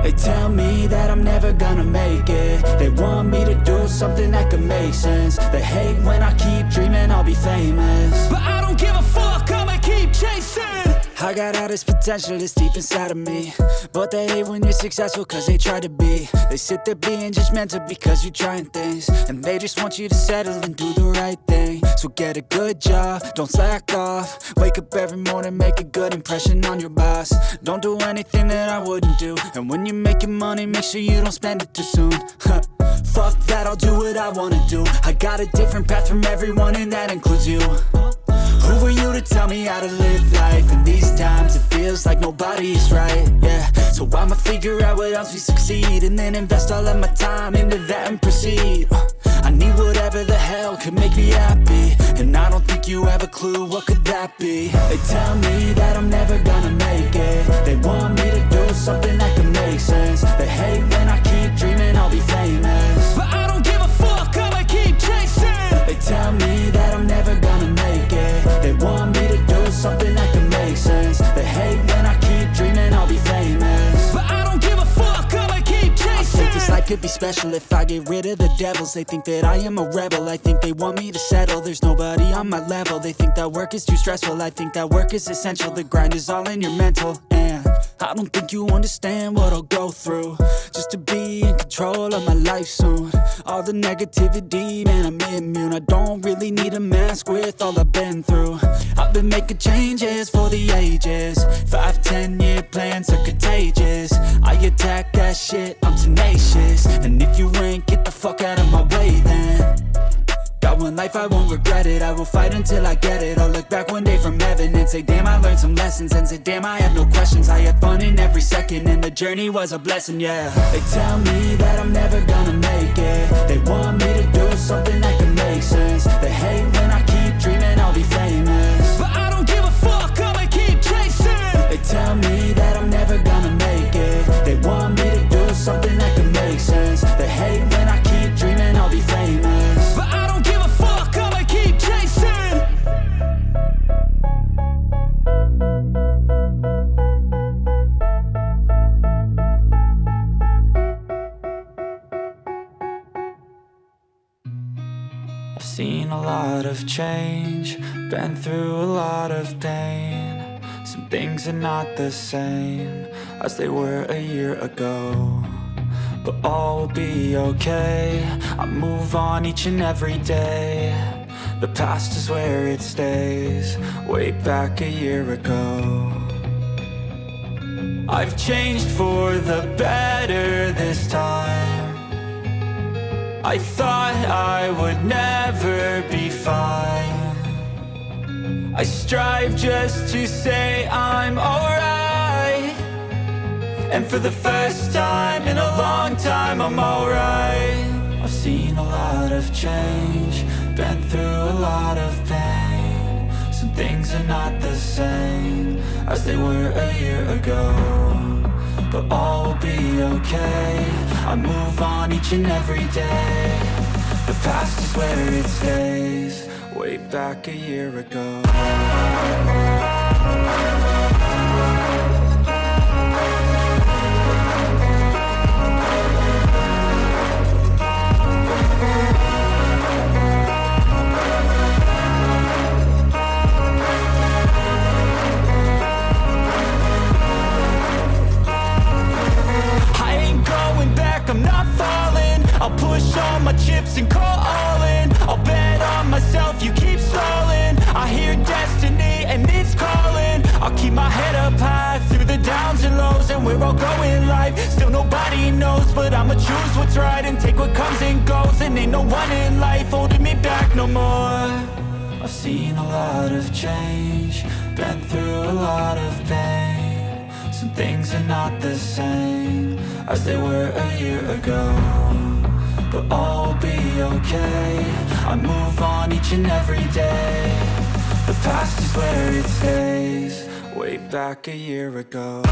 They tell me that I'm never gonna make it. They want me to do something that could make sense. They hate when I keep dreaming I'll be famous, but I don't give a fuck, I'ma keep chasing. I got all this potential that's deep inside of me, but they hate when you're successful cause they try to be. They sit there being judgmental because you're trying things, and they just want you to settle and do the right thing. So get a good job, don't slack off. Wake up every morning, make a good impression on your boss. Don't do anything that I wouldn't do, and when you're making money, make sure you don't spend it too soon. Fuck that, I'll do what I wanna do. I got a different path from everyone and that includes you. Who are you to tell me how to live life? In these times it feels like nobody's right, yeah. So I'ma figure out what else we succeed, and then invest all of my time into that and proceed. I need whatever the hell could make me happy, and I don't think you have a clue what could that be. They tell me that I'm never gonna make it. They want me to do something that could make sense. They hate when I keep dreaming I'll be famous, but I don't give a fuck, I'ma keep chasing. They tell me that I'm never gonna make it. They want me to do something that could make sense. They hate when I keep dreaming I'll be famous, but I don't give a fuck, I'ma keep chasing. I think this life could be special if I get rid of the devils. They think that I am a rebel, I think they want me to settle. There's nobody on my level. They think that work is too stressful, I think that work is essential. The grind is all in your mental, and I don't think you understand what I'll go through just to be in control of my life soon. All the negativity, man, I'm immune. I don't really need a mask with all I've been through. I've been making changes for the ages. 5-10 year plans are contagious. I attack that shit, I'm tenacious. And if you ain't, get the fuck out of my way then. Got one life, I won't regret it. I will fight until I get it. I'll look back one day from heaven and say, damn, I learned some lessons. And say, damn, I have no questions. I had fun in every second, and the journey was a blessing, yeah. They tell me that I'm never gonna make it. They want me to do something that can make sense. They hate when I keep dreaming I'll be famous, but I don't give a fuck, I'ma keep chasing. They tell me that I'm never gonna make it. They want me to do something that can make sense. They hate when I keep dreaming I'll be famous, but I don't give a fuck, I'ma keep chasing. I've seen a lot of change, been through a lot of pain. Some things are not the same as they were a year ago, but all will be okay. I move on each and every day. The past is where it stays, way back a year ago. I've changed for the better this time. I thought I would never be fine. I strive just to say I'm alright, and for the first time in a long time I'm alright. I've seen a lot of change, been through a lot of pain. Some things are not the same as they were a year ago, but all will be okay. I move on each and every day. The past is where it stays, way back a year ago. I'm not falling. I'll push all my chips and call all in. I'll bet on myself, you keep stalling. I hear destiny and it's calling. I'll keep my head up high through the downs and lows, and we're all going live. Still nobody knows, but I'ma choose what's right and take what comes and goes. And ain't no one in life holding me back no more. I've seen a lot of change, been through a lot of pain. Some things are not the same as they were a year ago, but all will be okay. I move on each and every day. The past is where it stays, way back a year ago.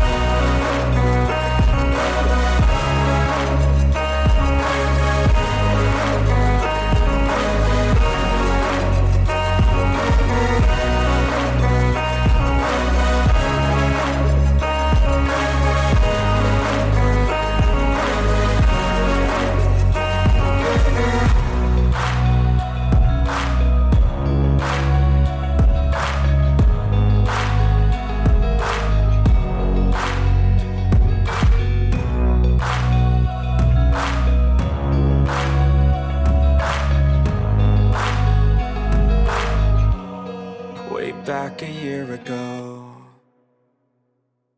back a year ago.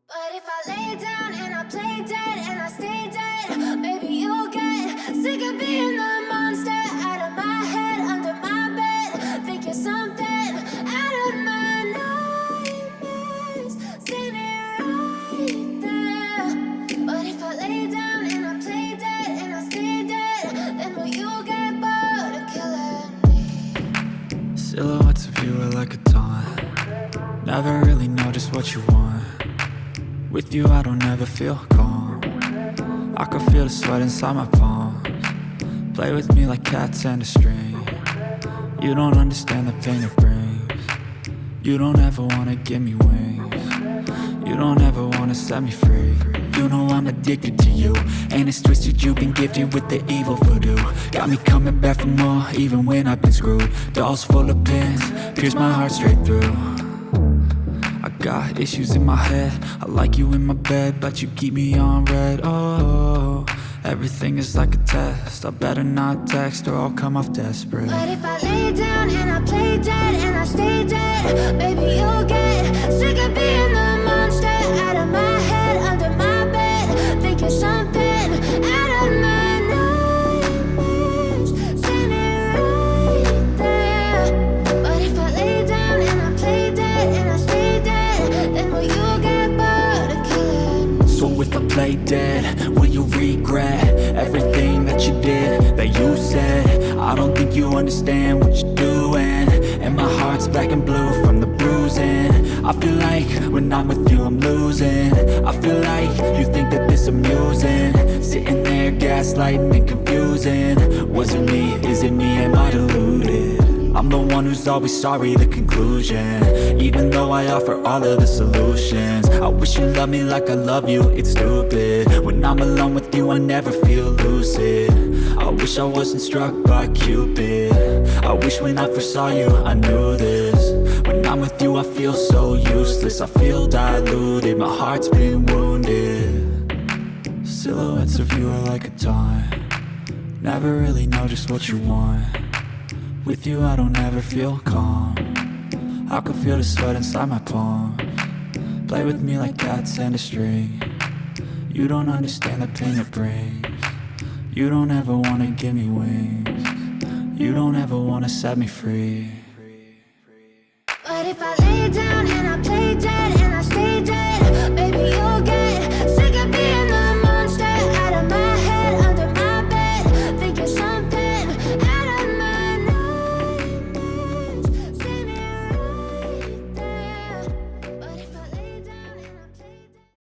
But if I lay down and I play dead and I stay dead, maybe you'll get sick of being the monster out of my head, under my bed. Think you're something out of my nightmares, standing right there. But if I lay down and I play dead and I stay dead, then will you get bored of killing me? Silhouettes of you are like a taunt. Never really know just what you want. With you I don't ever feel calm. I can feel the sweat inside my palms. Play with me like cats and a string. You don't understand the pain it brings. You don't ever wanna give me wings. You don't ever wanna set me free. You know I'm addicted to you, and it's twisted, you've been gifted with the evil voodoo. Got me coming back for more, even when I've been screwed. Dolls full of pins, pierce my heart straight through. I got issues in my head, I like you in my bed, but you keep me on red. Oh, everything is like a test, I better not text or I'll come off desperate. But if I lay down and I play dead and I stay dead, baby you'll get sick of being the monster out of my head, under my bed. Think you're something out of my nightmares, standing right there. But if I lay down and I play dead and I stay dead, then will you get bored of killing me? So if I play dead, will you regret everything that you did, that you said? I don't think you understand what you're doing, and my heart's black and blue from the bruising. I feel like when I'm with you I'm losing. I feel like you think that this amusing, sitting there gaslighting and confusing. Was it me? Is it me? Am I deluded? I'm the one who's always sorry, the conclusion. Even though I offer all of the solutions, I wish you loved me like I love you, it's stupid. When I'm alone with you I never feel lucid. I wish I wasn't struck by Cupid. I wish when I first saw you I knew this. When I'm with you I feel so useless, I feel diluted, my heart's been wounded. Silhouettes of you are like a taunt. Never really know just what you want. With you I don't ever feel calm. I can feel the sweat inside my palms. Play with me like cats and a string. You don't understand the pain it brings. You don't ever wanna give me wings. You don't ever wanna set me free. But if I lay